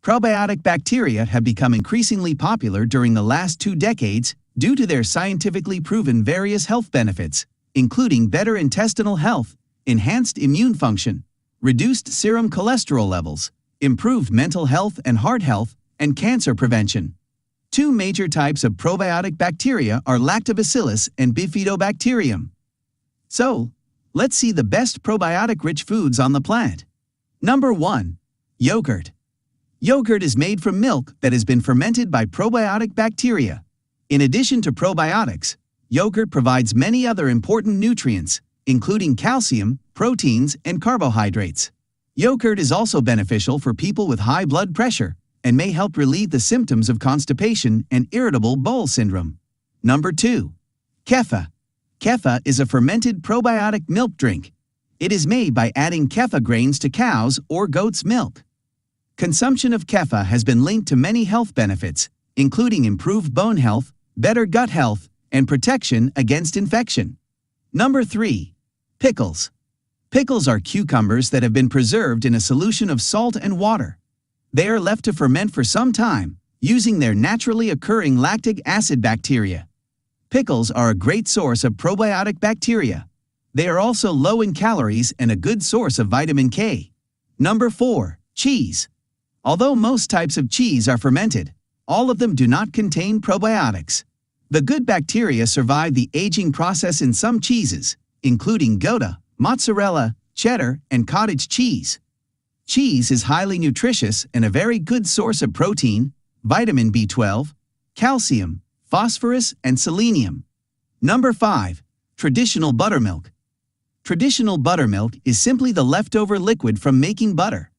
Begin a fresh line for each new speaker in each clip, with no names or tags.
Probiotic bacteria have become increasingly popular during the last 2 decades due to their scientifically proven various health benefits, including better intestinal health, enhanced immune function, reduced serum cholesterol levels, improved mental health and heart health, and cancer prevention. 2 major types of probiotic bacteria are lactobacillus and bifidobacterium. So, let's see the best probiotic-rich foods on the planet. Number 1. Yogurt. Yogurt is made from milk that has been fermented by probiotic bacteria. In addition to probiotics, yogurt provides many other important nutrients, including calcium, proteins, and carbohydrates. Yogurt is also beneficial for people with high blood pressure and may help relieve the symptoms of constipation and irritable bowel syndrome. Number 2. Kefir. Kefir is a fermented probiotic milk drink. It is made by adding kefir grains to cows' or goats' milk. Consumption of kefir has been linked to many health benefits, including improved bone health, better gut health, and protection against infection. Number 3. Pickles. Pickles are cucumbers that have been preserved in a solution of salt and water. They are left to ferment for some time, using their naturally occurring lactic acid bacteria. Pickles are a great source of probiotic bacteria. They are also low in calories and a good source of vitamin K. Number 4. Cheese. Although most types of cheese are fermented, all of them do not contain probiotics. The good bacteria survive the aging process in some cheeses, including Gouda, mozzarella, cheddar, and cottage cheese. Cheese is highly nutritious and a very good source of protein, vitamin B12, calcium, phosphorus, and selenium. Number 5. Traditional buttermilk. Traditional buttermilk is simply the leftover liquid from making butter.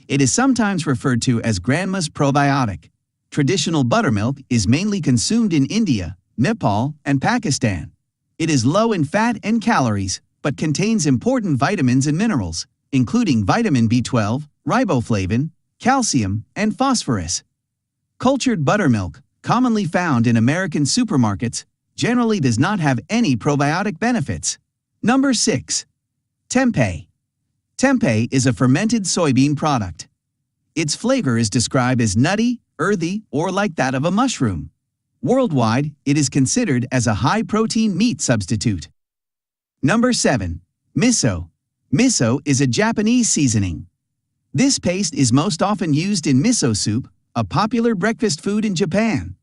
It is sometimes referred to as grandma's probiotic. Traditional buttermilk is mainly consumed in India, Nepal, and Pakistan. It is low in fat and calories, but contains important vitamins and minerals, including vitamin B12, riboflavin, calcium, and phosphorus. Cultured buttermilk, commonly found in American supermarkets, generally does not have any probiotic benefits. Number 6. Tempeh. Tempeh is a fermented soybean product. Its flavor is described as nutty, earthy, or like that of a mushroom. Worldwide, it is considered as a high-protein meat substitute. Number 7. Miso. Miso is a Japanese seasoning. This paste is most often used in miso soup, a popular breakfast food in Japan.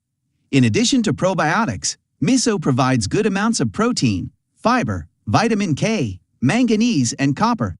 In addition to probiotics, miso provides good amounts of protein, fiber, vitamin K, manganese, and copper.